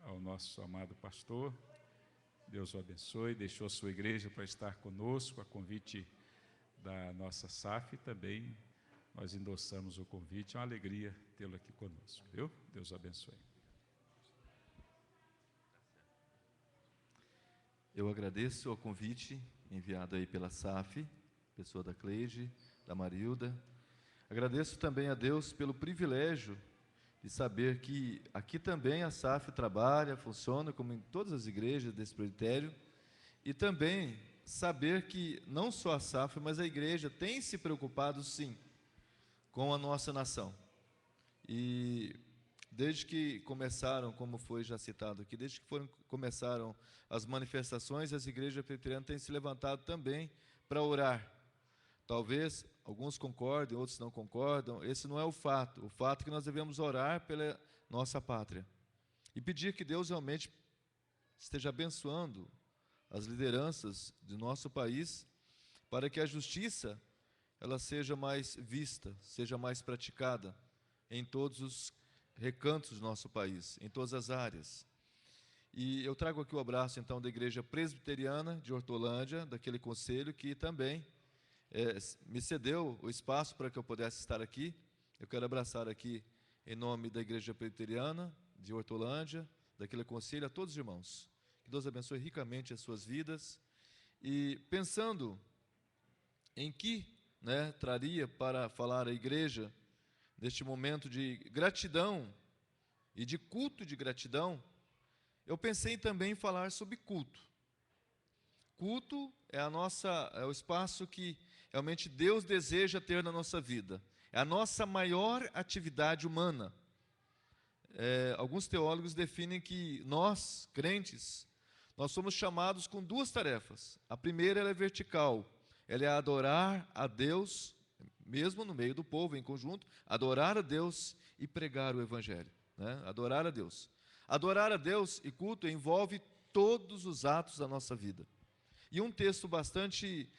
Ao nosso amado pastor, Deus o abençoe, deixou a sua igreja para estar conosco, a convite da nossa SAF também, nós endossamos o convite, é uma alegria tê-lo aqui conosco, viu? Deus o abençoe. Eu agradeço o convite enviado aí pela SAF, pessoa da Cleide, da Marilda. Agradeço também a Deus pelo privilégio de saber que aqui também a SAF trabalha, funciona como em todas as igrejas desse presbitério, e também saber que não só a SAF, mas a igreja tem se preocupado sim com a nossa nação. E desde que começaram, como foi já citado aqui, desde que começaram as manifestações, as igrejas presbiterianas têm se levantado também para orar. Talvez alguns concordem, outros não concordam, esse não é o fato. O fato é que nós devemos orar pela nossa pátria e pedir que Deus realmente esteja abençoando as lideranças do nosso país para que a justiça ela seja mais vista, seja mais praticada em todos os recantos do nosso país, em todas as áreas. E eu trago aqui o abraço então da Igreja Presbiteriana de Hortolândia, daquele conselho que também me cedeu o espaço para que eu pudesse estar aqui. Eu quero abraçar aqui, em nome da Igreja Presbiteriana de Hortolândia, daquele conselho, a todos os irmãos. Que Deus abençoe ricamente as suas vidas. E pensando em que traria para falar a igreja, neste momento de gratidão e de culto de gratidão, eu pensei também em falar sobre culto. Culto é o espaço que realmente Deus deseja ter na nossa vida. É a nossa maior atividade humana. Alguns teólogos definem que nós, crentes, nós somos chamados com duas tarefas. A primeira ela é vertical, ela é adorar a Deus, mesmo no meio do povo, em conjunto, adorar a Deus e pregar o Evangelho. Adorar a Deus. Adorar a Deus e culto envolve todos os atos da nossa vida. E um texto bastante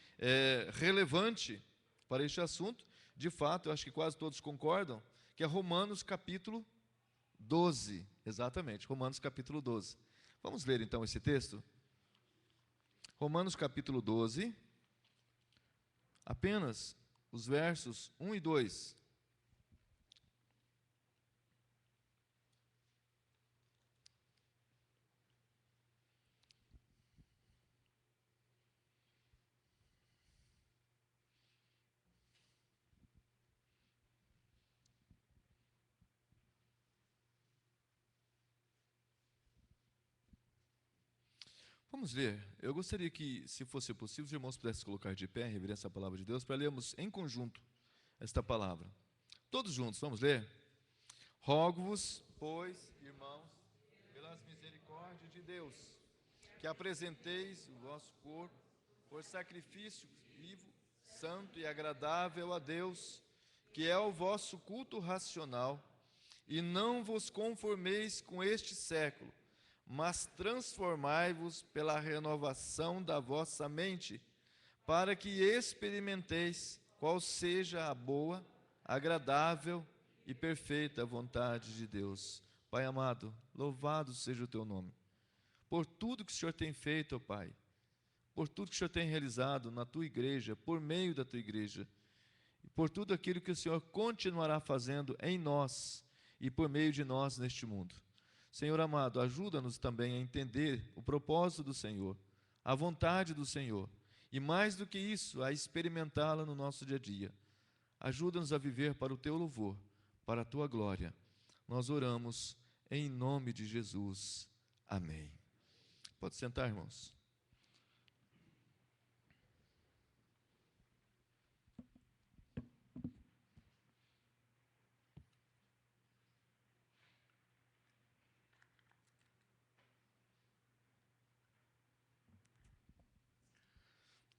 relevante para este assunto, de fato, eu acho que quase todos concordam, que é Romanos capítulo 12, exatamente, Romanos capítulo 12. Vamos ler então esse texto? Romanos capítulo 12, apenas os versos 1 e 2. Vamos ler. Eu gostaria que, se fosse possível, os irmãos pudessem colocar de pé, em reverência à palavra de Deus, para lermos em conjunto esta palavra. Todos juntos, vamos ler? Rogo-vos, pois, irmãos, pelas misericórdias de Deus, que apresenteis o vosso corpo por sacrifício vivo, santo e agradável a Deus, que é o vosso culto racional, e não vos conformeis com este século, mas transformai-vos pela renovação da vossa mente, para que experimenteis qual seja a boa, agradável e perfeita vontade de Deus. Pai amado, louvado seja o teu nome, por tudo que o Senhor tem feito, ó Pai, por tudo que o Senhor tem realizado na tua igreja, por meio da tua igreja, e por tudo aquilo que o Senhor continuará fazendo em nós e por meio de nós neste mundo. Senhor amado, ajuda-nos também a entender o propósito do Senhor, a vontade do Senhor, e mais do que isso, a experimentá-la no nosso dia a dia. Ajuda-nos a viver para o teu louvor, para a tua glória. Nós oramos em nome de Jesus. Amém. Pode sentar, irmãos.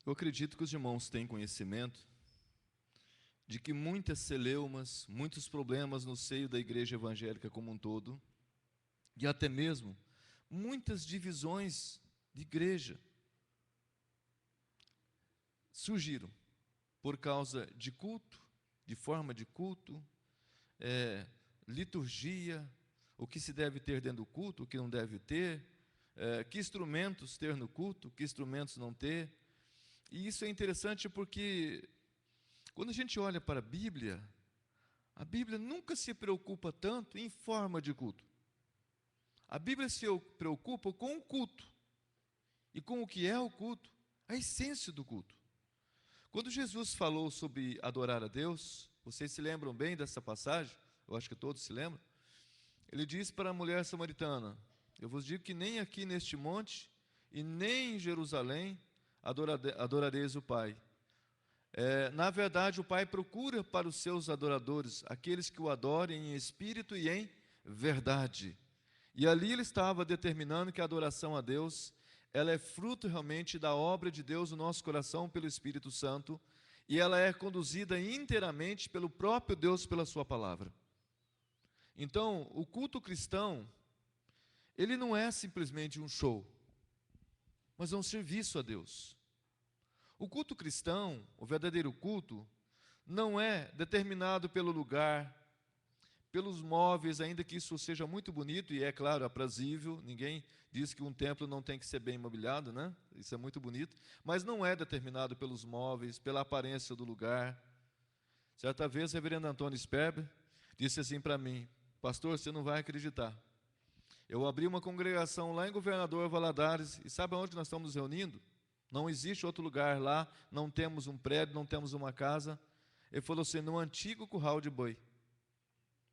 Eu acredito que os irmãos têm conhecimento de que muitas celeumas, muitos problemas no seio da igreja evangélica como um todo, e até mesmo muitas divisões de igreja surgiram por causa de culto, de forma de culto, liturgia, o que se deve ter dentro do culto, o que não deve ter, que instrumentos ter no culto, que instrumentos não ter. E isso é interessante porque, quando a gente olha para a Bíblia nunca se preocupa tanto em forma de culto. A Bíblia se preocupa com o culto, e com o que é o culto, a essência do culto. Quando Jesus falou sobre adorar a Deus, vocês se lembram bem dessa passagem? Eu acho que todos se lembram. Ele disse para a mulher samaritana: eu vos digo que nem aqui neste monte e nem em Jerusalém adorareis o Pai. Na verdade, o Pai procura para os seus adoradores aqueles que o adorem em espírito e em verdade. E ali ele estava determinando que a adoração a Deus, ela é fruto realmente da obra de Deus no nosso coração pelo Espírito Santo, e ela é conduzida inteiramente pelo próprio Deus, pela sua palavra. Então, o culto cristão, ele não é simplesmente um show, mas é um serviço a Deus. O culto cristão, o verdadeiro culto, não é determinado pelo lugar, pelos móveis, ainda que isso seja muito bonito e, é claro, aprazível. Ninguém diz que um templo não tem que ser bem mobiliado, né? Isso é muito bonito, mas não é determinado pelos móveis, pela aparência do lugar. Certa vez, o reverendo Antônio Sperber disse assim para mim: pastor, você não vai acreditar. Eu abri uma congregação lá em Governador Valadares, e sabe onde nós estamos nos reunindo? Não existe outro lugar lá, não temos um prédio, não temos uma casa. Ele falou assim: no antigo curral de boi.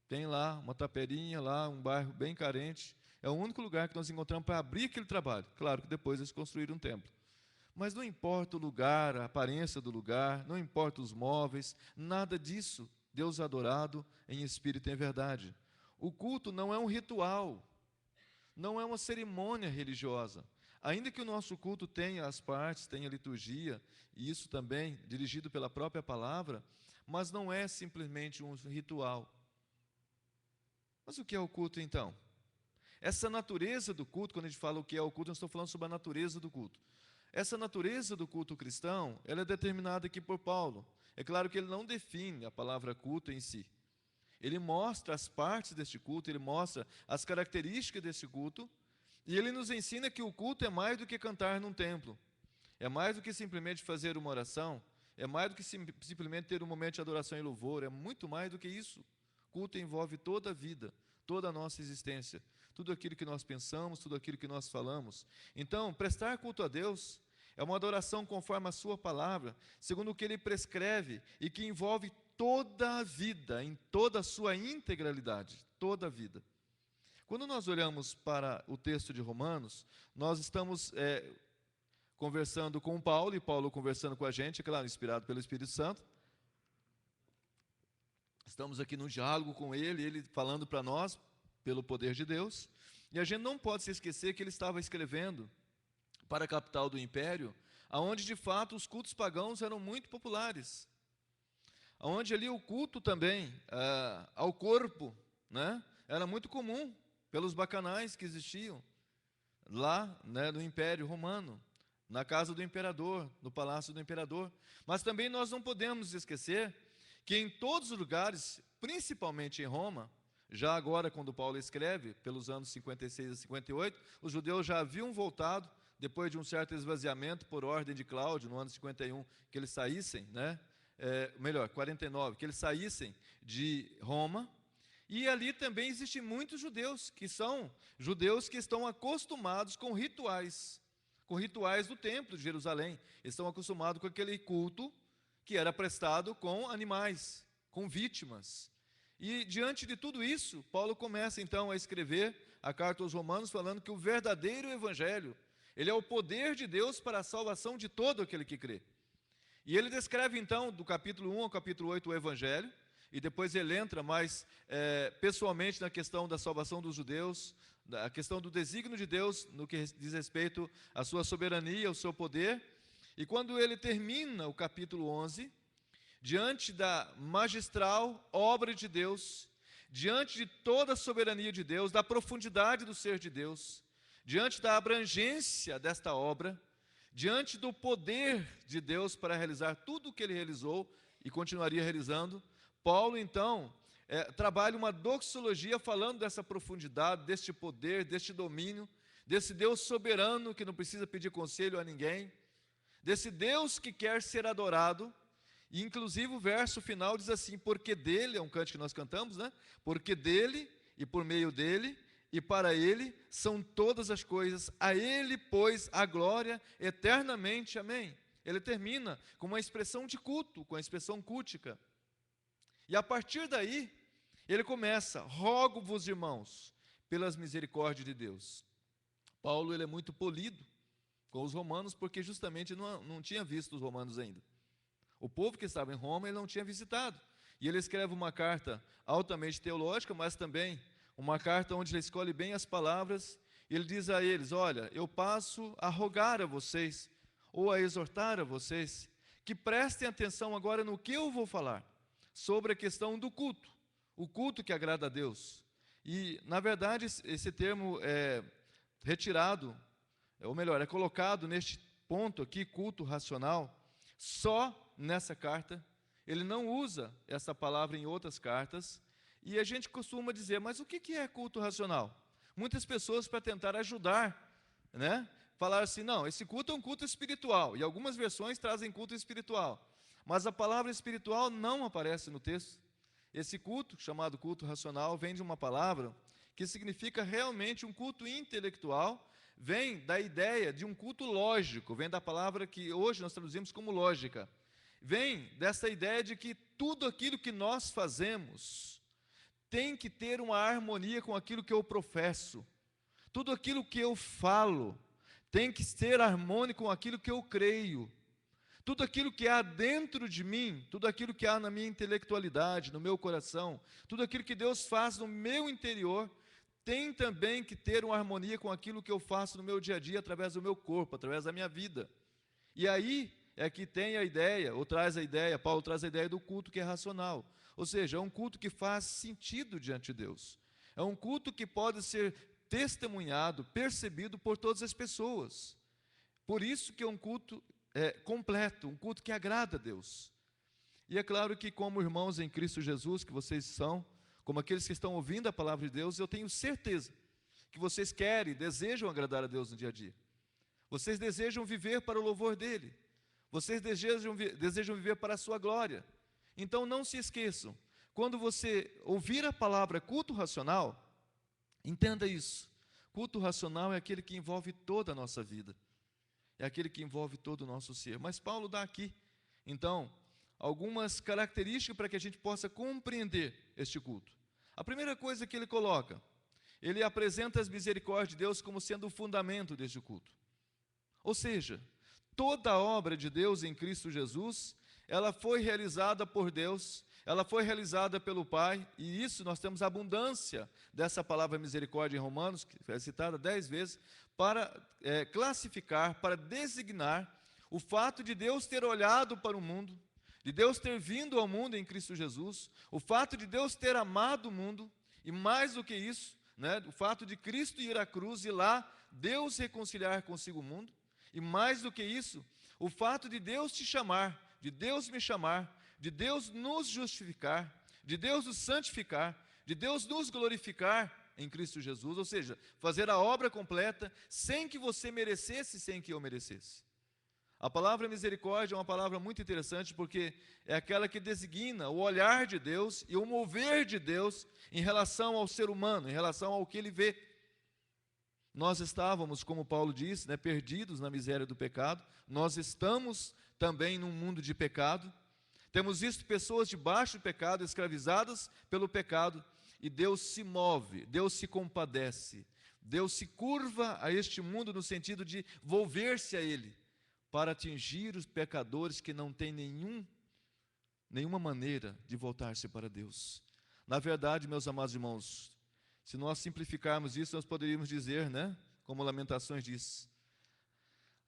Tem lá uma taperinha, lá um bairro bem carente. É o único lugar que nós encontramos para abrir aquele trabalho. Claro que depois eles construíram um templo. Mas não importa o lugar, a aparência do lugar, não importa os móveis, nada disso. Deus adorado em espírito e em verdade. O culto não é um ritual, não é uma cerimônia religiosa. Ainda que o nosso culto tenha as partes, tenha a liturgia, e isso também dirigido pela própria palavra, mas não é simplesmente um ritual. Mas o que é o culto, então? Essa natureza do culto, quando a gente fala o que é o culto, nós estamos falando sobre a natureza do culto. Essa natureza do culto cristão, ela é determinada aqui por Paulo. É claro que ele não define a palavra culto em si. Ele mostra as partes deste culto, ele mostra as características desse culto, e ele nos ensina que o culto é mais do que cantar num templo. É mais do que simplesmente fazer uma oração, é mais do que simplesmente ter um momento de adoração e louvor, é muito mais do que isso. Culto envolve toda a vida, toda a nossa existência, tudo aquilo que nós pensamos, tudo aquilo que nós falamos. Então, prestar culto a Deus é uma adoração conforme a sua palavra, segundo o que Ele prescreve, e que envolve toda a vida, em toda a sua integralidade, toda a vida. Quando nós olhamos para o texto de Romanos, nós estamos conversando com Paulo, e Paulo conversando com a gente, claro, inspirado pelo Espírito Santo. Estamos aqui num diálogo com ele falando para nós, pelo poder de Deus, e a gente não pode se esquecer que ele estava escrevendo para a capital do império, onde de fato os cultos pagãos eram muito populares, onde ali o culto também ao corpo, né, era muito comum, pelos bacanais que existiam lá, né, no Império Romano, na casa do imperador, no palácio do imperador. Mas também nós não podemos esquecer que em todos os lugares, principalmente em Roma, já agora quando Paulo escreve, pelos anos 56 a 58, os judeus já haviam voltado, depois de um certo esvaziamento por ordem de Cláudio, no ano 51, que eles saíssem, 49, que eles saíssem de Roma. E ali também existem muitos judeus, que são judeus que estão acostumados com rituais do templo de Jerusalém. Eles estão acostumados com aquele culto que era prestado com animais, com vítimas. E diante de tudo isso, Paulo começa então a escrever a carta aos Romanos, falando que o verdadeiro evangelho, ele é o poder de Deus para a salvação de todo aquele que crê. E ele descreve então, do capítulo 1 ao capítulo 8, o evangelho, e depois ele entra mais pessoalmente na questão da salvação dos judeus, a questão do desígnio de Deus, no que diz respeito à sua soberania, ao seu poder. E quando ele termina o capítulo 11, diante da magistral obra de Deus, diante de toda a soberania de Deus, da profundidade do ser de Deus, diante da abrangência desta obra, diante do poder de Deus para realizar tudo o que ele realizou e continuaria realizando, Paulo, então, trabalha uma doxologia falando dessa profundidade, deste poder, deste domínio, desse Deus soberano que não precisa pedir conselho a ninguém, desse Deus que quer ser adorado. E inclusive o verso final diz assim: porque dele, é um cântico que nós cantamos, né? Porque dele e por meio dele e para ele são todas as coisas, a ele, pois, a glória eternamente, amém. Ele termina com uma expressão de culto, com a expressão cultica. E a partir daí, ele começa: rogo-vos, irmãos, pelas misericórdias de Deus. Paulo, ele é muito polido com os romanos, porque justamente não tinha visto os romanos ainda. O povo que estava em Roma, ele não tinha visitado. E ele escreve uma carta altamente teológica, mas também uma carta onde ele escolhe bem as palavras. Ele diz a eles: olha, eu passo a rogar a vocês, ou a exortar a vocês, que prestem atenção agora no que eu vou falar, sobre a questão do culto, o culto que agrada a Deus. E, na verdade, esse termo é retirado, ou melhor, é colocado neste ponto aqui, culto racional, só nessa carta. Ele não usa essa palavra em outras cartas, e a gente costuma dizer: mas o que é culto racional? Muitas pessoas, para tentar ajudar, né, falaram assim: não, esse culto é um culto espiritual, e algumas versões trazem culto espiritual, mas a palavra espiritual não aparece no texto. Esse culto, chamado culto racional, vem de uma palavra que significa realmente um culto intelectual, vem da ideia de um culto lógico, vem da palavra que hoje nós traduzimos como lógica. Vem dessa ideia de que tudo aquilo que nós fazemos tem que ter uma harmonia com aquilo que eu professo. Tudo aquilo que eu falo tem que ser harmônico com aquilo que eu creio. Tudo aquilo que há dentro de mim, tudo aquilo que há na minha intelectualidade, no meu coração, tudo aquilo que Deus faz no meu interior, tem também que ter uma harmonia com aquilo que eu faço no meu dia a dia, através do meu corpo, através da minha vida. E aí é que tem a ideia, ou traz a ideia, Paulo traz a ideia do culto que é racional. Ou seja, é um culto que faz sentido diante de Deus. É um culto que pode ser testemunhado, percebido por todas as pessoas. Por isso que é um culto completo, um culto que agrada a Deus. E é claro que, como irmãos em Cristo Jesus, que vocês são, como aqueles que estão ouvindo a palavra de Deus, eu tenho certeza que vocês querem, desejam agradar a Deus no dia a dia. Vocês desejam viver para o louvor dEle. Vocês desejam viver para a sua glória. Então não se esqueçam, quando você ouvir a palavra culto racional, entenda isso: culto racional é aquele que envolve toda a nossa vida, é aquele que envolve todo o nosso ser. Mas Paulo dá aqui, então, algumas características para que a gente possa compreender este culto. A primeira coisa que ele coloca, ele apresenta as misericórdias de Deus como sendo o fundamento deste culto. Ou seja, toda a obra de Deus em Cristo Jesus, ela foi realizada por Deus, ela foi realizada pelo Pai, e isso nós temos abundância dessa palavra misericórdia em Romanos, que é citada 10 vezes, para classificar, para designar o fato de Deus ter olhado para o mundo, de Deus ter vindo ao mundo em Cristo Jesus, o fato de Deus ter amado o mundo, e mais do que isso, né, o fato de Cristo ir à cruz e lá Deus reconciliar consigo o mundo, e mais do que isso, o fato de Deus te chamar, de Deus me chamar, de Deus nos justificar, de Deus nos santificar, de Deus nos glorificar em Cristo Jesus, ou seja, fazer a obra completa sem que você merecesse, sem que eu merecesse. A palavra misericórdia é uma palavra muito interessante, porque é aquela que designa o olhar de Deus e o mover de Deus em relação ao ser humano, em relação ao que ele vê. Nós estávamos, como Paulo diz, perdidos na miséria do pecado. Nós estamos também num mundo de pecado. Temos visto pessoas debaixo do pecado, escravizadas pelo pecado, e Deus se move, Deus se compadece, Deus se curva a este mundo no sentido de volver-se a Ele, para atingir os pecadores que não têm nenhuma maneira de voltar-se para Deus. Na verdade, meus amados irmãos, se nós simplificarmos isso, nós poderíamos dizer, como Lamentações diz,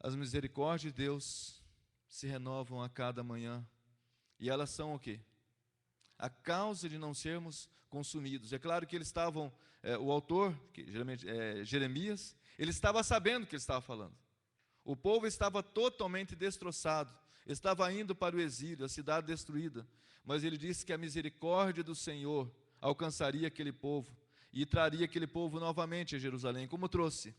as misericórdias de Deus se renovam a cada manhã, e elas são o quê? A causa de não sermos consumidos. É claro que eles estavam, o autor, que geralmente é Jeremias, ele estava sabendo o que ele estava falando. O povo estava totalmente destroçado, estava indo para o exílio, a cidade destruída, mas ele disse que a misericórdia do Senhor alcançaria aquele povo e traria aquele povo novamente a Jerusalém, como trouxe.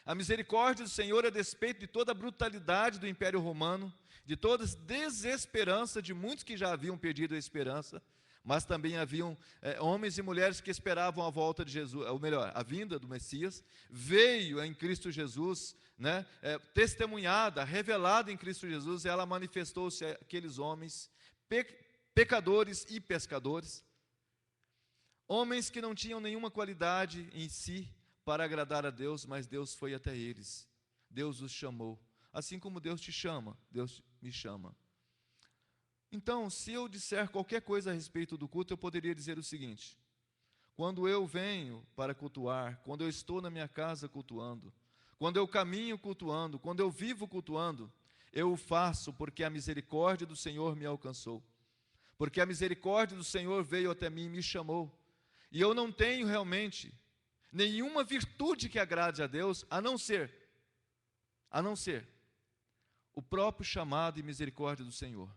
A misericórdia do Senhor, a despeito de toda a brutalidade do Império Romano, de toda a desesperança de muitos que já haviam perdido a esperança, mas também haviam homens e mulheres que esperavam a volta de Jesus, ou melhor, a vinda do Messias, veio em Cristo Jesus, né, testemunhada, revelada em Cristo Jesus, e ela manifestou-se àqueles homens, pecadores e pescadores, homens que não tinham nenhuma qualidade em si para agradar a Deus, mas Deus foi até eles, Deus os chamou, assim como Deus te chama, Deus me chama. Então, se eu disser qualquer coisa a respeito do culto, eu poderia dizer o seguinte: quando eu venho para cultuar, quando eu estou na minha casa cultuando, quando eu caminho cultuando, quando eu vivo cultuando, eu o faço porque a misericórdia do Senhor me alcançou, porque a misericórdia do Senhor veio até mim e me chamou, e eu não tenho realmente nenhuma virtude que agrade a Deus, a não ser o próprio chamado e misericórdia do Senhor.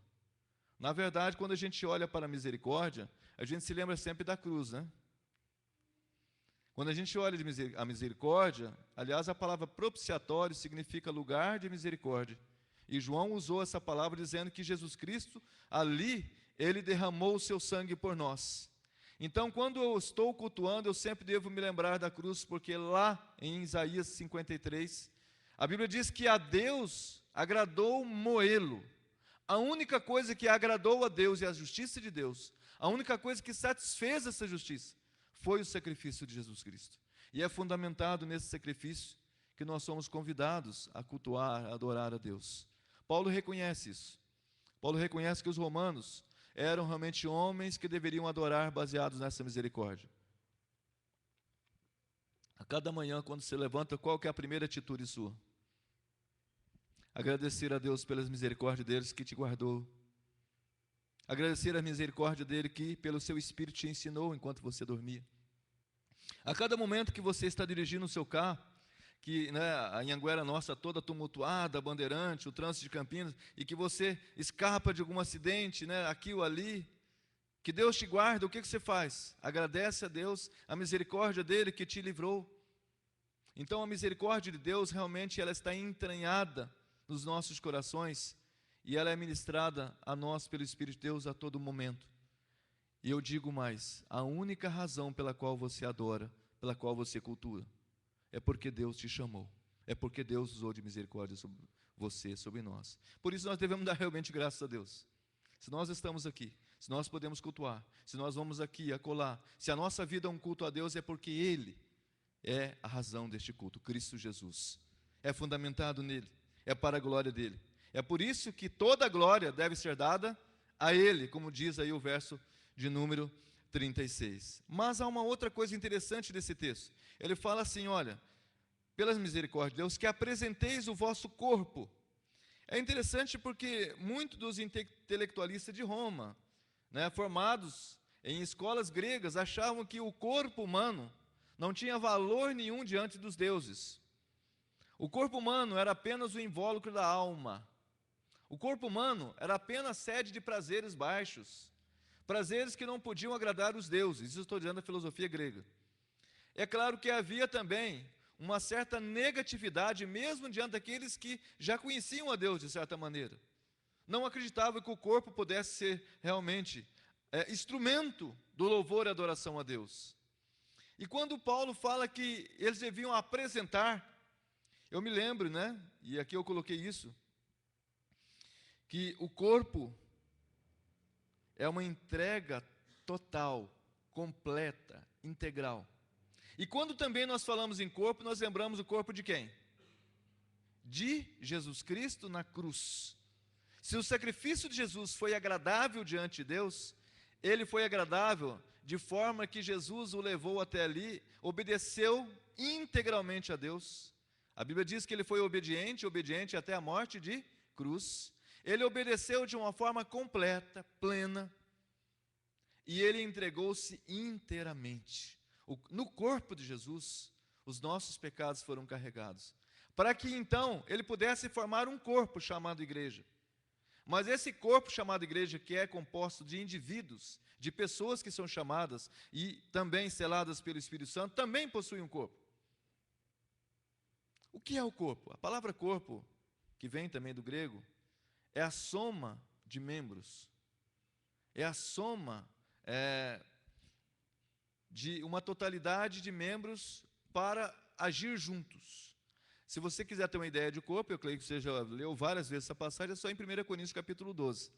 Na verdade, quando a gente olha para a misericórdia, a gente se lembra sempre da cruz, né? Quando a gente olha a misericórdia, aliás, a palavra propiciatório significa lugar de misericórdia. E João usou essa palavra dizendo que Jesus Cristo, ali, ele derramou o seu sangue por nós. Então, quando eu estou cultuando, eu sempre devo me lembrar da cruz, porque lá em Isaías 53, a Bíblia diz que a Deus agradou moê-lo. A única coisa que agradou a Deus e a justiça de Deus, a única coisa que satisfez essa justiça, foi o sacrifício de Jesus Cristo. E é fundamentado nesse sacrifício que nós somos convidados a cultuar, a adorar a Deus. Paulo reconhece isso. Paulo reconhece que os romanos eram realmente homens que deveriam adorar baseados nessa misericórdia. A cada manhã, quando se levanta, qual que é a primeira atitude sua? Agradecer a Deus pelas misericórdias deles que te guardou. Agradecer a misericórdia dele que, pelo seu Espírito, te ensinou enquanto você dormia. A cada momento que você está dirigindo o seu carro, que a Anhanguera nossa toda tumultuada, Bandeirante, o trânsito de Campinas, e que você escapa de algum acidente, aqui ou ali, que Deus te guarda, o que você faz? Agradece a Deus, a misericórdia dele que te livrou. Então a misericórdia de Deus realmente ela está entranhada nos nossos corações, e ela é ministrada a nós pelo Espírito de Deus a todo momento. E eu digo mais, a única razão pela qual você adora, pela qual você cultua, é porque Deus te chamou, é porque Deus usou de misericórdia sobre você, sobre nós. Por isso nós devemos dar realmente graças a Deus. Se nós estamos aqui, se nós podemos cultuar, se nós vamos aqui acolá, se a nossa vida é um culto a Deus, é porque Ele é a razão deste culto, Cristo Jesus. É fundamentado nele, é para a glória dele. É por isso que toda a glória deve ser dada a Ele, como diz aí o verso de número 36. Mas há uma outra coisa interessante desse texto. Ele fala assim, olha, pelas misericórdias de Deus, que apresenteis o vosso corpo. É interessante porque muitos dos intelectualistas de Roma, formados em escolas gregas, achavam que o corpo humano não tinha valor nenhum diante dos deuses. O corpo humano era apenas o invólucro da alma. O corpo humano era apenas sede de prazeres baixos, prazeres que não podiam agradar os deuses. Isso eu estou dizendo da filosofia grega. É claro que havia também uma certa negatividade, mesmo diante daqueles que já conheciam a Deus de certa maneira. Não acreditavam que o corpo pudesse ser realmente instrumento do louvor e adoração a Deus. E quando Paulo fala que eles deviam apresentar, eu me lembro, e aqui eu coloquei isso, que o corpo é uma entrega total, completa, integral. E quando também nós falamos em corpo, nós lembramos o corpo de quem? De Jesus Cristo na cruz. Se o sacrifício de Jesus foi agradável diante de Deus, ele foi agradável de forma que Jesus o levou até ali, obedeceu integralmente a Deus. A Bíblia diz que ele foi obediente até a morte de cruz. Ele obedeceu de uma forma completa, plena, e ele entregou-se inteiramente. No corpo de Jesus, os nossos pecados foram carregados, para que então ele pudesse formar um corpo chamado igreja. Mas esse corpo chamado igreja, que é composto de indivíduos, de pessoas que são chamadas e também seladas pelo Espírito Santo, também possui um corpo. O que é o corpo? A palavra corpo, que vem também do grego, é a soma de membros. É a soma de uma totalidade de membros para agir juntos. Se você quiser ter uma ideia de corpo, eu creio que você já leu várias vezes essa passagem, é só em 1 Coríntios capítulo 12.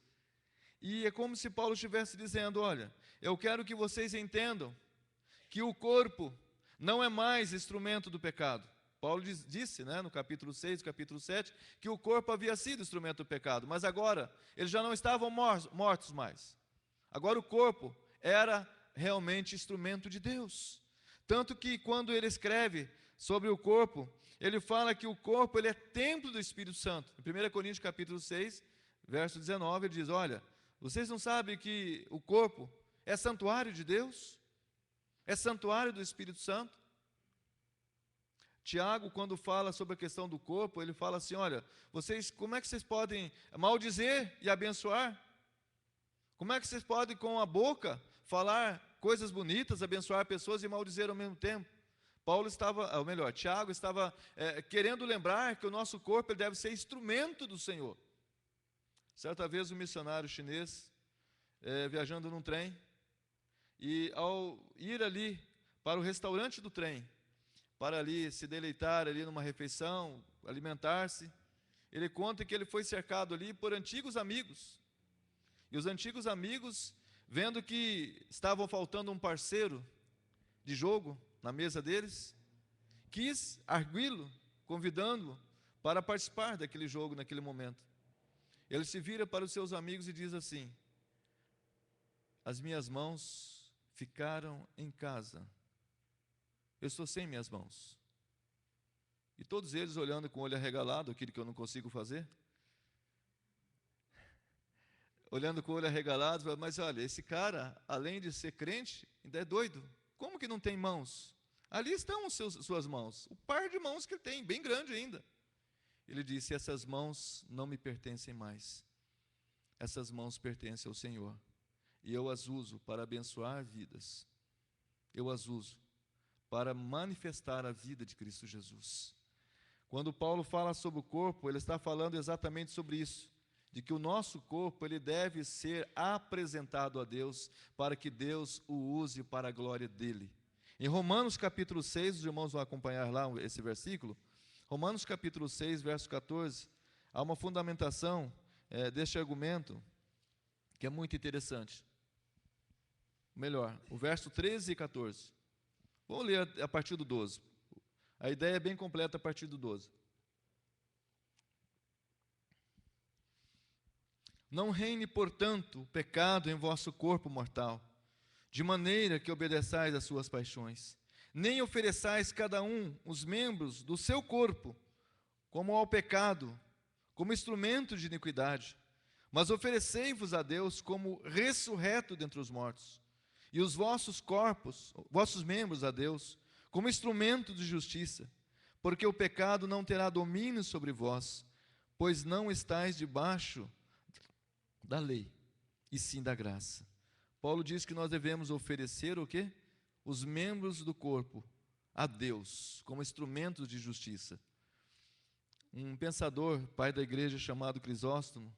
E é como se Paulo estivesse dizendo, olha, eu quero que vocês entendam que o corpo não é mais instrumento do pecado. Paulo disse, no capítulo 6, capítulo 7, que o corpo havia sido instrumento do pecado, mas agora eles já não estavam mortos mais. Agora o corpo era realmente instrumento de Deus. Tanto que quando ele escreve sobre o corpo, ele fala que o corpo ele é templo do Espírito Santo. Em 1 Coríntios capítulo 6, verso 19, ele diz, olha, vocês não sabem que o corpo é santuário de Deus? É santuário do Espírito Santo? Tiago, quando fala sobre a questão do corpo, ele fala assim, olha, como é que vocês podem maldizer e abençoar? Como é que vocês podem com a boca falar coisas bonitas, abençoar pessoas e maldizer ao mesmo tempo? Tiago estava querendo lembrar que o nosso corpo ele deve ser instrumento do Senhor. Certa vez um missionário chinês, viajando num trem, e ao ir ali para o restaurante do trem, para ali se deleitar ali numa refeição, alimentar-se, ele conta que ele foi cercado ali por antigos amigos. E os antigos amigos, vendo que estavam faltando um parceiro de jogo na mesa deles, quis arguí-lo, convidando-o para participar daquele jogo naquele momento. Ele se vira para os seus amigos e diz assim, as minhas mãos ficaram em casa, eu estou sem minhas mãos. E todos eles olhando com o olho arregalado, aquilo que eu não consigo fazer, olhando com o olho arregalado, mas olha, esse cara, além de ser crente, ainda é doido. Como que não tem mãos? Ali estão suas mãos, o par de mãos que ele tem, bem grande ainda. Ele disse, essas mãos não me pertencem mais. Essas mãos pertencem ao Senhor. E eu as uso para abençoar vidas. Eu as uso para manifestar a vida de Cristo Jesus. Quando Paulo fala sobre o corpo, ele está falando exatamente sobre isso. De que o nosso corpo ele deve ser apresentado a Deus para que Deus o use para a glória dele. Em Romanos capítulo 6, os irmãos vão acompanhar lá esse versículo. Romanos capítulo 6, verso 14, há uma fundamentação deste argumento que é muito interessante. Melhor, o verso 13 e 14. Vamos ler a partir do 12. A ideia é bem completa a partir do 12. Não reine, portanto, o pecado em vosso corpo mortal, de maneira que obedeçais às suas paixões, nem ofereçais cada um os membros do seu corpo, como ao pecado, como instrumento de iniquidade, mas oferecei-vos a Deus como ressurreto dentre os mortos, e os vossos corpos, vossos membros a Deus, como instrumento de justiça, porque o pecado não terá domínio sobre vós, pois não estáis debaixo da lei, e sim da graça. Paulo diz que nós devemos oferecer o quê? Os membros do corpo a Deus, como instrumentos de justiça. Um pensador, pai da igreja, chamado Crisóstomo,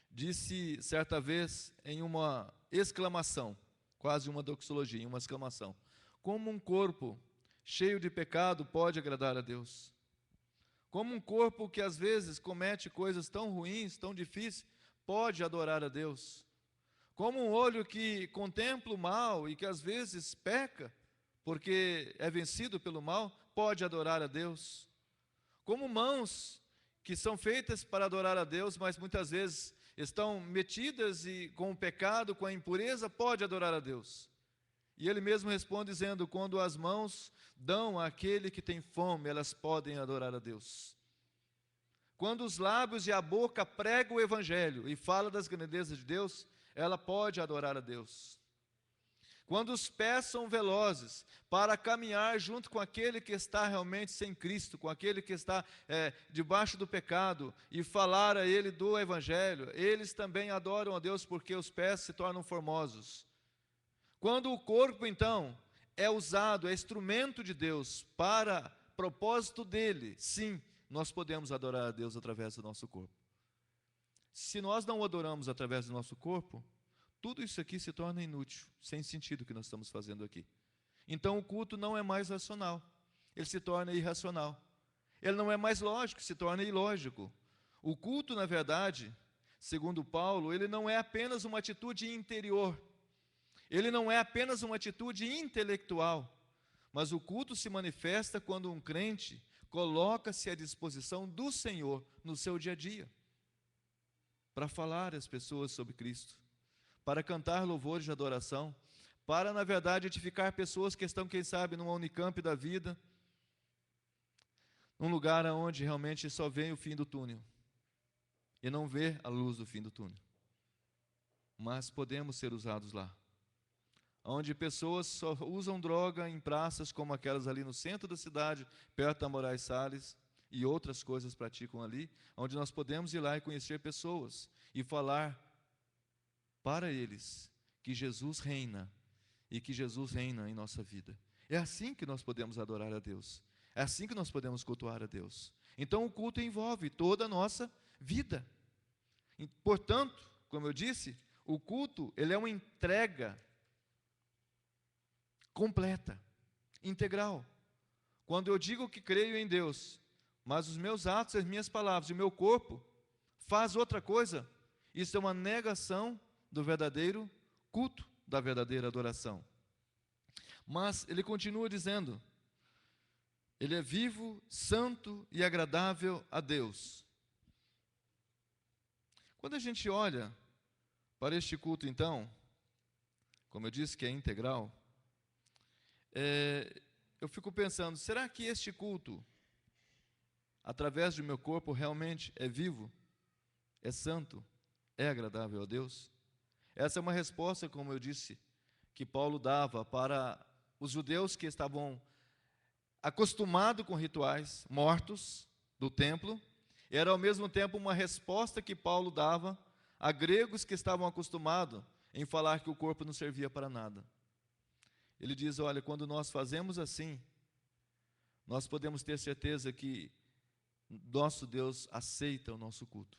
disse certa vez em uma exclamação, quase uma doxologia, em uma exclamação, como um corpo cheio de pecado pode agradar a Deus? Como um corpo que às vezes comete coisas tão ruins, tão difíceis, pode adorar a Deus? Como um olho que contempla o mal e que às vezes peca, porque é vencido pelo mal, pode adorar a Deus? Como mãos que são feitas para adorar a Deus, mas muitas vezes estão metidas com o pecado, com a impureza, pode adorar a Deus? E ele mesmo responde dizendo, quando as mãos dão àquele que tem fome, elas podem adorar a Deus. Quando os lábios e a boca pregam o Evangelho e falam das grandezas de Deus, ela pode adorar a Deus. quando os pés são velozes para caminhar junto com aquele que está realmente sem Cristo, com aquele que está debaixo do pecado, e falar a ele do Evangelho, eles também adoram a Deus porque os pés se tornam formosos. Quando o corpo, então, é usado, é instrumento de Deus para propósito dele, sim, nós podemos adorar a Deus através do nosso corpo. Se nós não o adoramos através do nosso corpo, tudo isso aqui se torna inútil, sem sentido o que nós estamos fazendo aqui. Então o culto não é mais racional, ele se torna irracional. Ele não é mais lógico, se torna ilógico. O culto, na verdade, segundo Paulo, ele não é apenas uma atitude interior, ele não é apenas uma atitude intelectual, mas o culto se manifesta quando um crente coloca-se à disposição do Senhor no seu dia a dia, para falar às pessoas sobre Cristo, para cantar louvores de adoração, para, na verdade, edificar pessoas que estão, quem sabe, numa Unicamp da vida, num lugar onde realmente só vê o fim do túnel, e não vê a luz do fim do túnel. Mas podemos ser usados lá, onde pessoas só usam droga em praças como aquelas ali no centro da cidade, perto da Moraes Salles, e outras coisas praticam ali, onde nós podemos ir lá e conhecer pessoas, e falar para eles que Jesus reina, e que Jesus reina em nossa vida. É assim que nós podemos adorar a Deus, é assim que nós podemos cultuar a Deus. Então o culto envolve toda a nossa vida. E, portanto, como eu disse, o culto, ele é uma entrega completa, integral. Quando eu digo que creio em Deus, mas os meus atos, as minhas palavras e o meu corpo faz outra coisa, isso é uma negação do verdadeiro culto, da verdadeira adoração. Mas ele continua dizendo, ele é vivo, santo e agradável a Deus. Quando a gente olha para este culto, então, como eu disse que é integral, eu fico pensando, será que este culto, através do meu corpo, realmente é vivo, é santo, é agradável a Deus? Essa é uma resposta, como eu disse, que Paulo dava para os judeus que estavam acostumados com rituais mortos do templo. Era ao mesmo tempo uma resposta que Paulo dava a gregos que estavam acostumados em falar que o corpo não servia para nada. Ele diz, olha, quando nós fazemos assim, nós podemos ter certeza que nosso Deus aceita o nosso culto.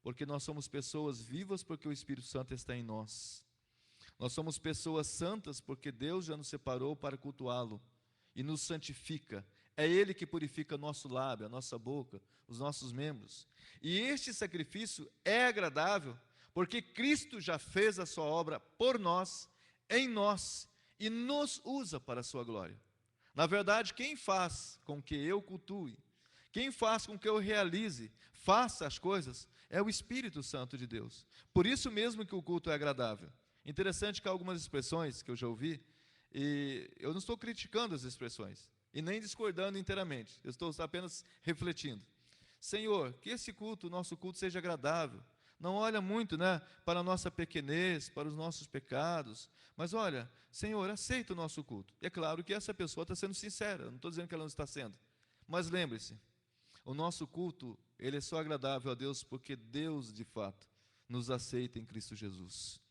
Porque nós somos pessoas vivas porque o Espírito Santo está em nós. Nós somos pessoas santas porque Deus já nos separou para cultuá-lo e nos santifica. É Ele que purifica nosso lábio, a nossa boca, os nossos membros. E este sacrifício é agradável porque Cristo já fez a sua obra por nós, em nós, e nos usa para a sua glória. Na verdade, quem faz com que eu cultue, quem faz com que eu realize, faça as coisas, é o Espírito Santo de Deus. Por isso mesmo que o culto é agradável. Interessante que há algumas expressões que eu já ouvi, e eu não estou criticando as expressões, e nem discordando inteiramente, eu estou apenas refletindo. Senhor, que esse culto, o nosso culto, seja agradável. Não olha muito, para a nossa pequenez, para os nossos pecados, mas olha, Senhor, aceita o nosso culto. E é claro que essa pessoa está sendo sincera, não estou dizendo que ela não está sendo. Mas lembre-se, o nosso culto, ele é só agradável a Deus porque Deus, de fato, nos aceita em Cristo Jesus.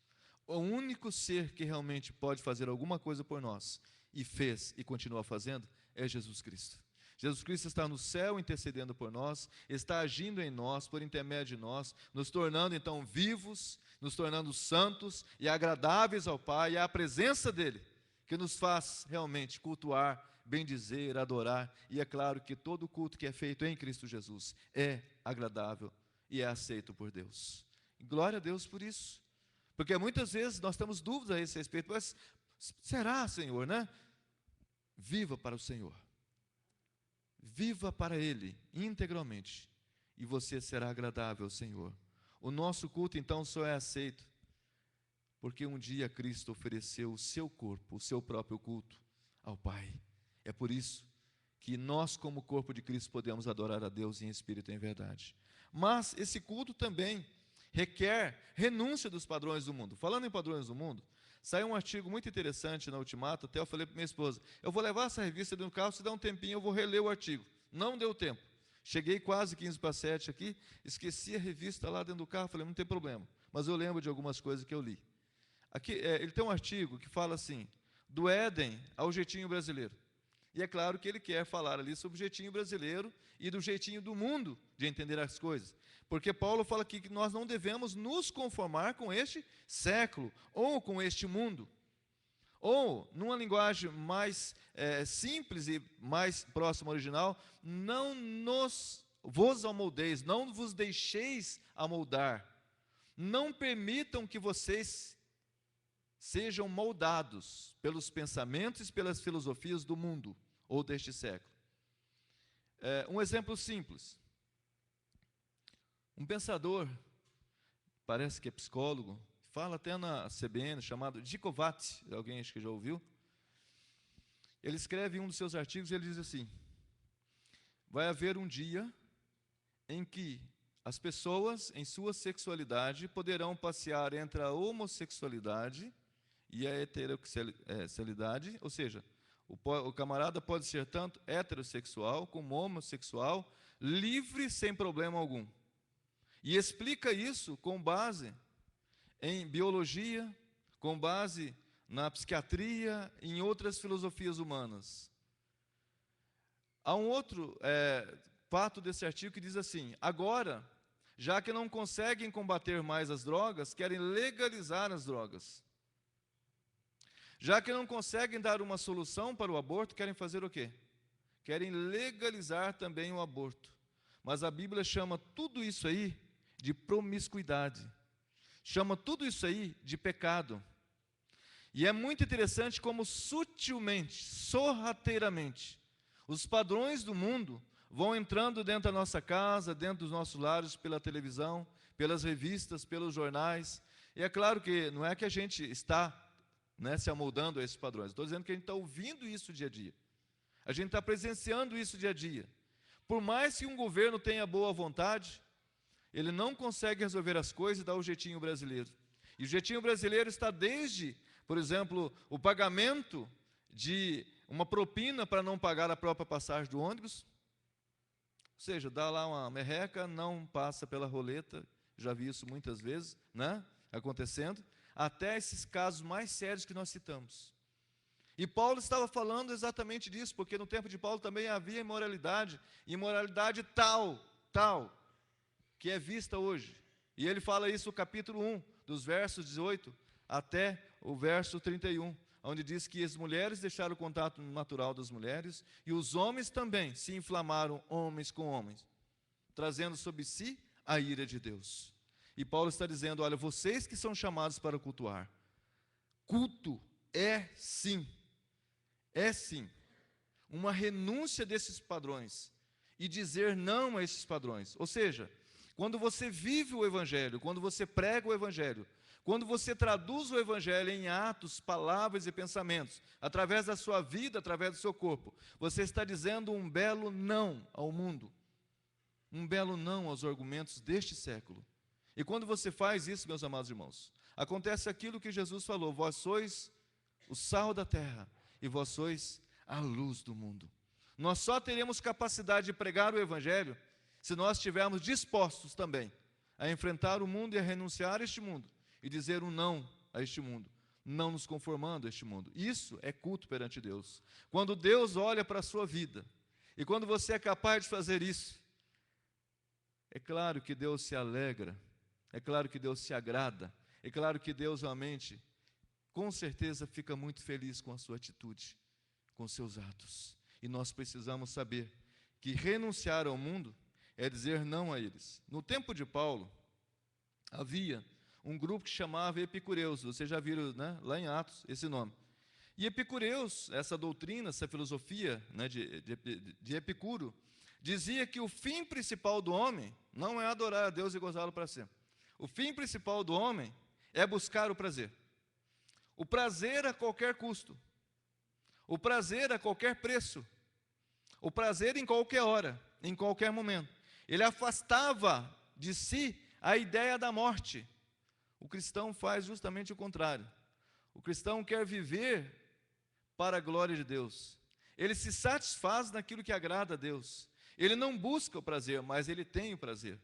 O único ser que realmente pode fazer alguma coisa por nós, e fez e continua fazendo, é Jesus Cristo. Jesus Cristo está no céu intercedendo por nós, está agindo em nós, por intermédio de nós, nos tornando então vivos, nos tornando santos e agradáveis ao Pai, e é a presença dEle que nos faz realmente cultuar, bendizer, adorar, e é claro que todo culto que é feito em Cristo Jesus é agradável e é aceito por Deus. E glória a Deus por isso, porque muitas vezes nós temos dúvidas a esse respeito, mas será, Senhor, Viva para o Senhor, viva para Ele integralmente, e você será agradável ao Senhor. O nosso culto então só é aceito porque um dia Cristo ofereceu o seu corpo, o seu próprio culto ao Pai. É por isso que nós, como corpo de Cristo, podemos adorar a Deus em espírito e em verdade. Mas esse culto também requer renúncia dos padrões do mundo. Falando em padrões do mundo, Saiu um artigo muito interessante na Ultimato, até eu falei para minha esposa, eu vou levar essa revista dentro do carro, se der um tempinho eu vou reler o artigo. Não deu tempo. Cheguei quase 15 para 7 aqui, esqueci a revista lá dentro do carro, falei, não tem problema, mas eu lembro de algumas coisas que eu li. Aqui, ele tem um artigo que fala assim, do Éden ao jeitinho brasileiro. E é claro que ele quer falar ali sobre o jeitinho brasileiro e do jeitinho do mundo de entender as coisas. Porque Paulo fala aqui que nós não devemos nos conformar com este século, ou com este mundo. Ou, numa linguagem mais simples e mais próxima ao original, não vos amoldeis, não vos deixeis amoldar. Não permitam que vocês sejam moldados pelos pensamentos e pelas filosofias do mundo, ou deste século. Um exemplo simples. Um pensador, parece que é psicólogo, fala até na CBN, chamado Dicovati, alguém acho que já ouviu. Ele escreve em um dos seus artigos, ele diz assim, vai haver um dia em que as pessoas, em sua sexualidade, poderão passear entre a homossexualidade e a heterossexualidade, ou seja, o camarada pode ser tanto heterossexual como homossexual, livre sem problema algum. E explica isso com base em biologia, com base na psiquiatria e em outras filosofias humanas. Há um outro fato desse artigo que diz assim, agora, já que não conseguem combater mais as drogas, querem legalizar as drogas. Já que não conseguem dar uma solução para o aborto, querem fazer o quê? Querem legalizar também o aborto. Mas a Bíblia chama tudo isso aí de promiscuidade. Chama tudo isso aí de pecado. E é muito interessante como sutilmente, sorrateiramente, os padrões do mundo vão entrando dentro da nossa casa, dentro dos nossos lares, pela televisão, pelas revistas, pelos jornais. E é claro que não é que a gente está se amoldando a esses padrões. Estou dizendo que a gente está ouvindo isso dia a dia. A gente está presenciando isso dia a dia. Por mais que um governo tenha boa vontade, ele não consegue resolver as coisas e dar o jeitinho brasileiro. E o jeitinho brasileiro está desde, por exemplo, o pagamento de uma propina para não pagar a própria passagem do ônibus. Ou seja, dá lá uma merreca, não passa pela roleta, já vi isso muitas vezes, acontecendo, até esses casos mais sérios que nós citamos. E Paulo estava falando exatamente disso, porque no tempo de Paulo também havia imoralidade tal, que é vista hoje. E ele fala isso no capítulo 1, dos versos 18 até o verso 31, onde diz que as mulheres deixaram o contato natural das mulheres, e os homens também se inflamaram homens com homens, trazendo sobre si a ira de Deus. E Paulo está dizendo, olha, vocês que são chamados para cultuar, culto é sim, uma renúncia desses padrões, e dizer não a esses padrões. Ou seja, quando você vive o Evangelho, quando você prega o Evangelho, quando você traduz o Evangelho em atos, palavras e pensamentos, através da sua vida, através do seu corpo, você está dizendo um belo não ao mundo, um belo não aos argumentos deste século. E quando você faz isso, meus amados irmãos, acontece aquilo que Jesus falou, vós sois o sal da terra e vós sois a luz do mundo. Nós só teremos capacidade de pregar o Evangelho se nós estivermos dispostos também a enfrentar o mundo e a renunciar a este mundo e dizer um não a este mundo, não nos conformando a este mundo. Isso é culto perante Deus. Quando Deus olha para a sua vida e quando você é capaz de fazer isso, é claro que Deus se alegra, é claro que Deus se agrada, é claro que Deus realmente, com certeza, fica muito feliz com a sua atitude, com seus atos. E nós precisamos saber que renunciar ao mundo é dizer não a eles. No tempo de Paulo, havia um grupo que chamava Epicureus. Vocês já viram, lá em Atos, esse nome. E Epicureus, essa doutrina, essa filosofia de Epicuro, dizia que o fim principal do homem não é adorar a Deus e gozá-lo para sempre. O fim principal do homem é buscar o prazer. O prazer a qualquer custo. O prazer a qualquer preço. O prazer em qualquer hora, em qualquer momento. Ele afastava de si a ideia da morte. O cristão faz justamente o contrário. O cristão quer viver para a glória de Deus. Ele se satisfaz naquilo que agrada a Deus. Ele não busca o prazer, mas ele tem o prazer.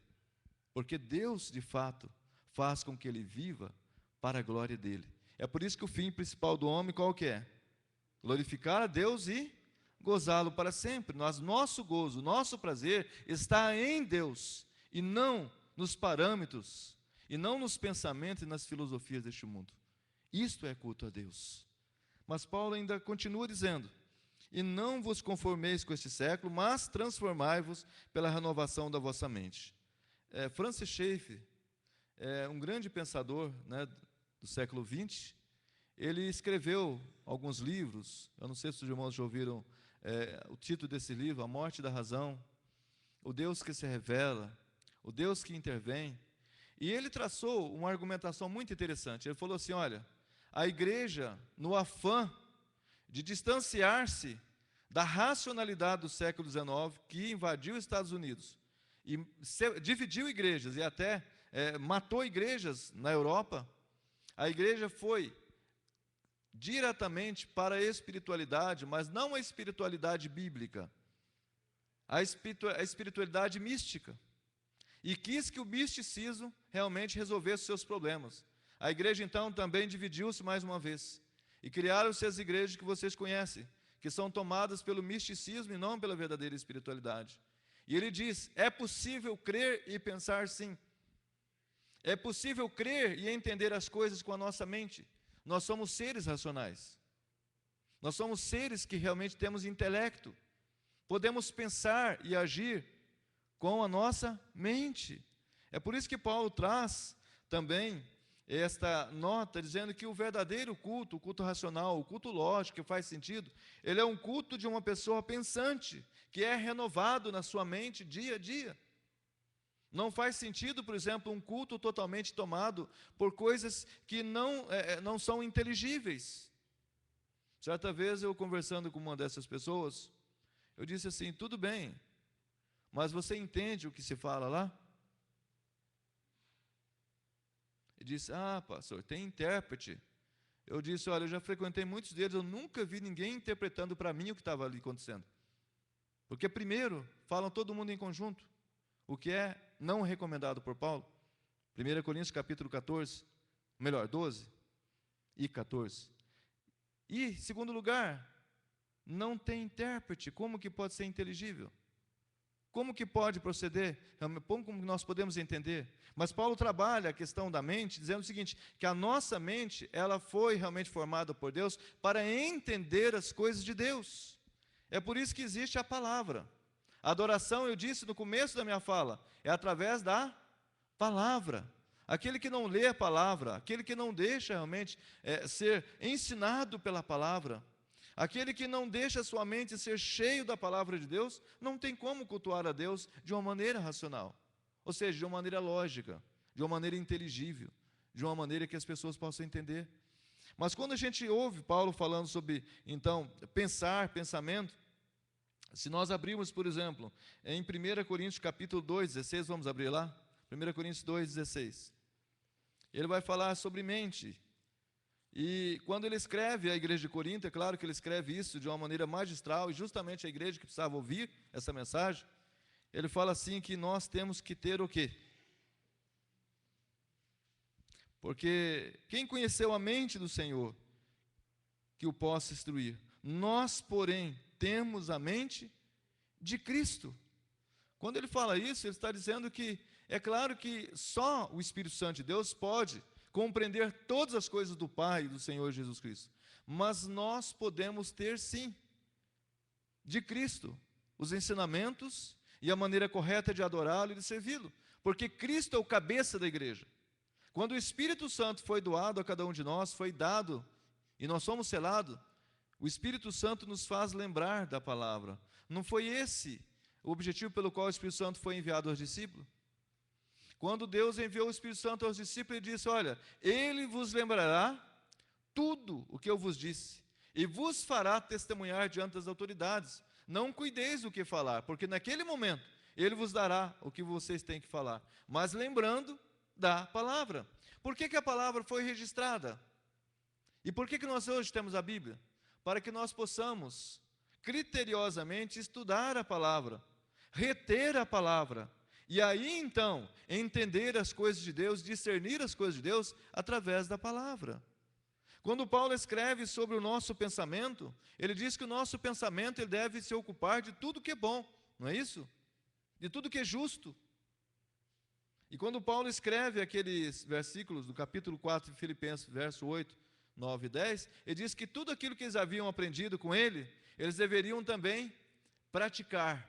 Porque Deus, de fato, faz com que ele viva para a glória dele. É por isso que o fim principal do homem qual que é? Glorificar a Deus e gozá-lo para sempre. Nosso gozo, nosso prazer está em Deus e não nos parâmetros, e não nos pensamentos e nas filosofias deste mundo. Isto é culto a Deus. Mas Paulo ainda continua dizendo: e não vos conformeis com este século, mas transformai-vos pela renovação da vossa mente. Francis Schaeffer, um grande pensador, né, do século XX, ele escreveu alguns livros. Eu não sei se os irmãos já ouviram o título desse livro: A Morte da Razão, O Deus que se Revela, O Deus que Intervém. E ele traçou uma argumentação muito interessante. Ele falou assim: olha, a igreja, no afã de distanciar-se da racionalidade do século XIX, que invadiu os Estados Unidos e dividiu igrejas e até matou igrejas na Europa, a igreja foi diretamente para a espiritualidade, mas não a espiritualidade bíblica, a espiritualidade mística, e quis que o misticismo realmente resolvesse os seus problemas. A igreja então também dividiu-se mais uma vez, e criaram-se as igrejas que vocês conhecem, que são tomadas pelo misticismo e não pela verdadeira espiritualidade. E ele diz: é possível crer e pensar sim. É possível crer e entender as coisas com a nossa mente. Nós somos seres racionais. Nós somos seres que realmente temos intelecto. Podemos pensar e agir com a nossa mente. É por isso que Paulo traz também esta nota, dizendo que o verdadeiro culto, o culto racional, o culto lógico, que faz sentido, ele é um culto de uma pessoa pensante, que é renovado na sua mente dia a dia. Não faz sentido, por exemplo, um culto totalmente tomado por coisas que não são inteligíveis. Certa vez eu conversando com uma dessas pessoas, eu disse assim: tudo bem, mas você entende o que se fala lá? Ele disse: ah, pastor, tem intérprete. Eu disse: olha, eu já frequentei muitos deles, eu nunca vi ninguém interpretando para mim o que estava ali acontecendo. Porque primeiro, falam todo mundo em conjunto, o que é não recomendado por Paulo. 1 Coríntios capítulo 12 e 14. E, segundo lugar, não tem intérprete. Como que pode ser inteligível? Como que pode proceder? Como nós podemos entender? Mas Paulo trabalha a questão da mente, dizendo o seguinte, que a nossa mente, ela foi realmente formada por Deus para entender as coisas de Deus. É por isso que existe a palavra. A adoração, eu disse no começo da minha fala, é através da palavra. Aquele que não lê a palavra, aquele que não deixa realmente ser ensinado pela palavra, aquele que não deixa a sua mente ser cheio da palavra de Deus, não tem como cultuar a Deus de uma maneira racional. Ou seja, de uma maneira lógica, de uma maneira inteligível, de uma maneira que as pessoas possam entender. Mas quando a gente ouve Paulo falando sobre, então, pensamento, se nós abrirmos, por exemplo, em 1 Coríntios capítulo 2, 16, vamos abrir lá? 1 Coríntios 2, 16. Ele vai falar sobre mente. E quando ele escreve a igreja de Corinto, é claro que ele escreve isso de uma maneira magistral, e justamente a igreja que precisava ouvir essa mensagem, ele fala assim que nós temos que ter o quê? Porque quem conheceu a mente do Senhor, que o possa instruir? Nós, porém, temos a mente de Cristo. Quando ele fala isso, ele está dizendo que, é claro que só o Espírito Santo de Deus pode compreender todas as coisas do Pai e do Senhor Jesus Cristo. Mas nós podemos ter sim, de Cristo, os ensinamentos e a maneira correta de adorá-lo e de servi-lo. Porque Cristo é o cabeça da igreja. Quando o Espírito Santo foi doado a cada um de nós, foi dado, e nós somos selados, o Espírito Santo nos faz lembrar da palavra. Não foi esse o objetivo pelo qual o Espírito Santo foi enviado aos discípulos? Quando Deus enviou o Espírito Santo aos discípulos, ele disse: olha, ele vos lembrará tudo o que eu vos disse, e vos fará testemunhar diante das autoridades. Não cuideis do que falar, porque naquele momento ele vos dará o que vocês têm que falar, mas lembrando da palavra. Por que a palavra foi registrada? E por que nós hoje temos a Bíblia? Para que nós possamos criteriosamente estudar a palavra, reter a palavra, e aí então entender as coisas de Deus, discernir as coisas de Deus através da palavra. Quando Paulo escreve sobre o nosso pensamento, ele diz que o nosso pensamento ele deve se ocupar de tudo que é bom, não é isso? De tudo que é justo. E quando Paulo escreve aqueles versículos do capítulo 4 de Filipenses, verso 8, 9 e 10, ele diz que tudo aquilo que eles haviam aprendido com ele, eles deveriam também praticar.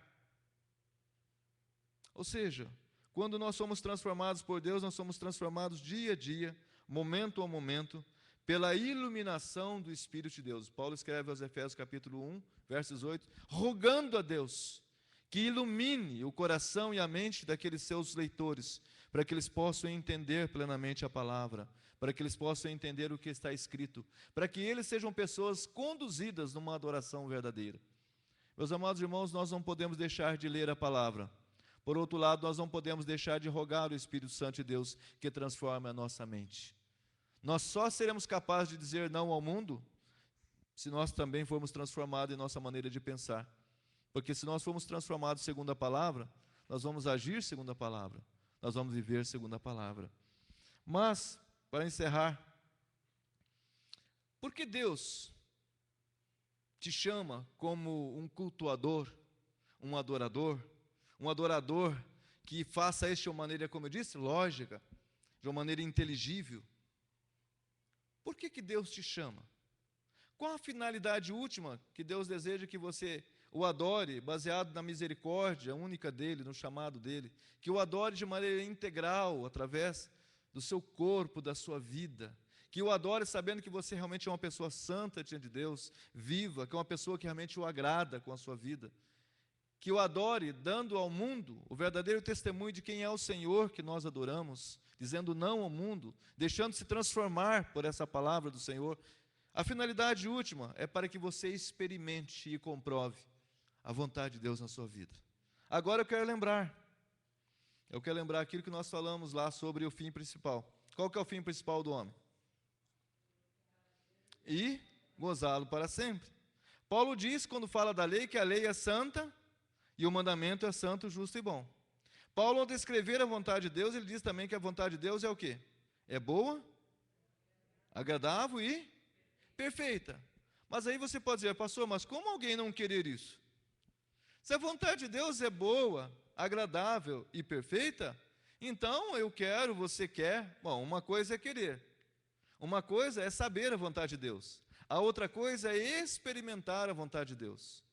Ou seja, quando nós somos transformados por Deus, nós somos transformados dia a dia, momento a momento, pela iluminação do Espírito de Deus. Paulo escreve aos Efésios capítulo 1, versos 8, rogando a Deus que ilumine o coração e a mente daqueles seus leitores, para que eles possam entender plenamente a palavra, para que eles possam entender o que está escrito, para que eles sejam pessoas conduzidas numa adoração verdadeira. Meus amados irmãos, nós não podemos deixar de ler a palavra. Por outro lado, nós não podemos deixar de rogar o Espírito Santo de Deus que transforme a nossa mente. Nós só seremos capazes de dizer não ao mundo se nós também formos transformados em nossa maneira de pensar. Porque se nós formos transformados segundo a palavra, nós vamos agir segundo a palavra, nós vamos viver segundo a palavra. Mas, para encerrar, por que Deus te chama como um cultuador, um adorador que faça isso de uma maneira, como eu disse, lógica, de uma maneira inteligível? Por que Deus te chama? Qual a finalidade última que Deus deseja que você o adore, baseado na misericórdia única dEle, no chamado dEle, que o adore de maneira integral, através do seu corpo, da sua vida, que o adore sabendo que você realmente é uma pessoa santa diante de Deus, viva, que é uma pessoa que realmente o agrada com a sua vida, que o adore dando ao mundo o verdadeiro testemunho de quem é o Senhor que nós adoramos, dizendo não ao mundo, deixando-se transformar por essa palavra do Senhor. A finalidade última é para que você experimente e comprove a vontade de Deus na sua vida. Agora eu quero lembrar aquilo que nós falamos lá sobre o fim principal. Qual que é o fim principal do homem? E gozá-lo para sempre. Paulo diz, quando fala da lei, que a lei é santa e o mandamento é santo, justo e bom. Paulo, ao descrever a vontade de Deus, ele diz também que a vontade de Deus é o quê? É boa, agradável e perfeita. Mas aí você pode dizer, pastor, mas como alguém não querer isso? Se a vontade de Deus é boa, agradável e perfeita, então eu quero, você quer. Bom, uma coisa é querer, uma coisa é saber a vontade de Deus, a outra coisa é experimentar a vontade de Deus.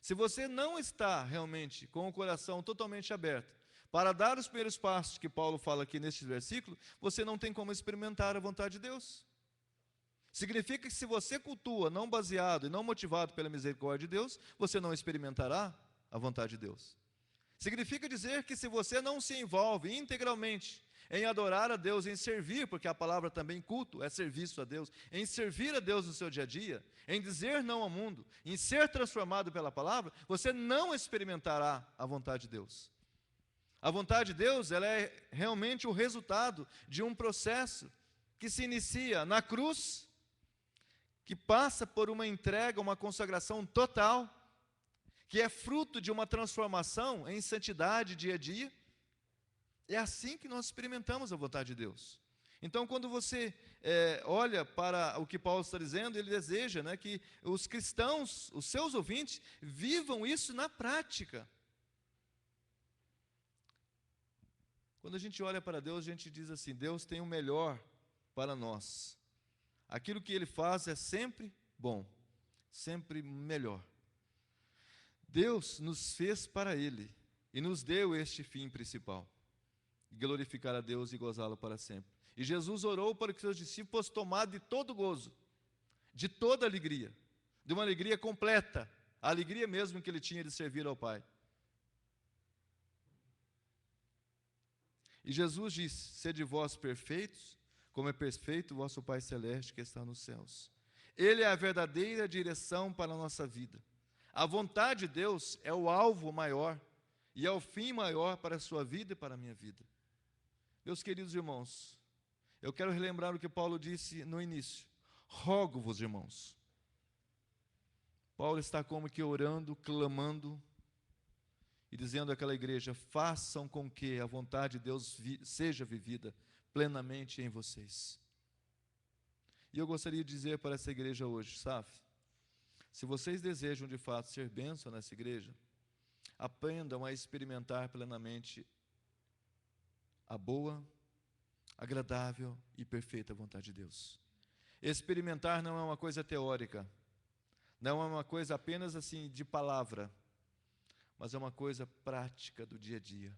Se você não está realmente com o coração totalmente aberto para dar os primeiros passos que Paulo fala aqui neste versículo, você não tem como experimentar a vontade de Deus. Significa que se você cultua não baseado e não motivado pela misericórdia de Deus, você não experimentará a vontade de Deus. Significa dizer que se você não se envolve integralmente em adorar a Deus, em servir, porque a palavra também culto é serviço a Deus, em servir a Deus no seu dia a dia, em dizer não ao mundo, em ser transformado pela palavra, você não experimentará a vontade de Deus. A vontade de Deus, ela é realmente o resultado de um processo que se inicia na cruz, que passa por uma entrega, uma consagração total, que é fruto de uma transformação em santidade dia a dia. É assim que nós experimentamos a vontade de Deus. Então, quando você olha para o que Paulo está dizendo, ele deseja, né, que os cristãos, os seus ouvintes, vivam isso na prática. Quando a gente olha para Deus, a gente diz assim, Deus tem o melhor para nós. Aquilo que Ele faz é sempre bom, sempre melhor. Deus nos fez para Ele e nos deu este fim principal, glorificar a Deus e gozá-lo para sempre. E Jesus orou para que seus discípulos fossem tomados de todo gozo, de toda alegria, de uma alegria completa, a alegria mesmo que Ele tinha de servir ao Pai. E Jesus disse, sede vós perfeitos, como é perfeito o vosso Pai Celeste que está nos céus. Ele é a verdadeira direção para a nossa vida. A vontade de Deus é o alvo maior e é o fim maior para a sua vida e para a minha vida. Meus queridos irmãos, eu quero relembrar o que Paulo disse no início. Rogo-vos, irmãos. Paulo está como que orando, clamando e dizendo àquela igreja: façam com que a vontade de Deus seja vivida plenamente em vocês. E eu gostaria de dizer para essa igreja hoje, SAF, se vocês desejam de fato ser bênção nessa igreja, aprendam a experimentar plenamente a boa, agradável e perfeita vontade de Deus. Experimentar não é uma coisa teórica, não é uma coisa apenas assim de palavra, mas é uma coisa prática do dia a dia.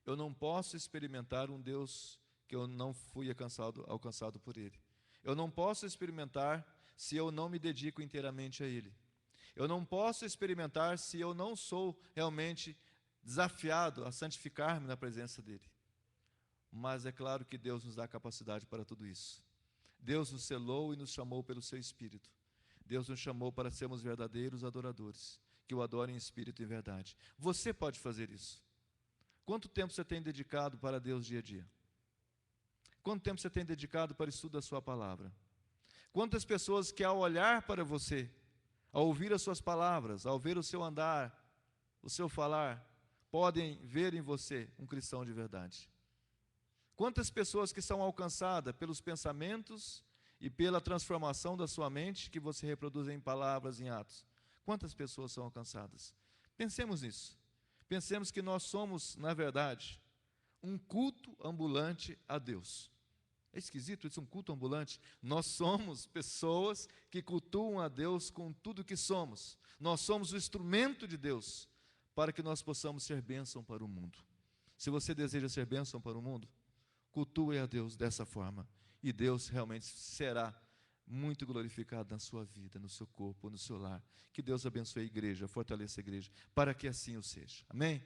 Eu não posso experimentar um Deus que eu não fui alcançado por Ele. Eu não posso experimentar se eu não me dedico inteiramente a Ele. Eu não posso experimentar se eu não sou realmente desafiado a santificar-me na presença dEle. Mas é claro que Deus nos dá capacidade para tudo isso. Deus nos selou e nos chamou pelo seu Espírito. Deus nos chamou para sermos verdadeiros adoradores, que o adorem em espírito e em verdade. Você pode fazer isso. Quanto tempo você tem dedicado para Deus dia a dia? Quanto tempo você tem dedicado para o estudo da sua palavra? Quantas pessoas que ao olhar para você, ao ouvir as suas palavras, ao ver o seu andar, o seu falar, podem ver em você um cristão de verdade? Quantas pessoas que são alcançadas pelos pensamentos e pela transformação da sua mente que você reproduz em palavras, em atos? Quantas pessoas são alcançadas? Pensemos nisso. Pensemos que nós somos, na verdade, um culto ambulante a Deus. É esquisito isso, um culto ambulante? Nós somos pessoas que cultuam a Deus com tudo que somos. Nós somos o instrumento de Deus para que nós possamos ser bênção para o mundo. Se você deseja ser bênção para o mundo, cultue a Deus dessa forma, e Deus realmente será muito glorificado na sua vida, no seu corpo, no seu lar. Que Deus abençoe a igreja, fortaleça a igreja, para que assim o seja. Amém?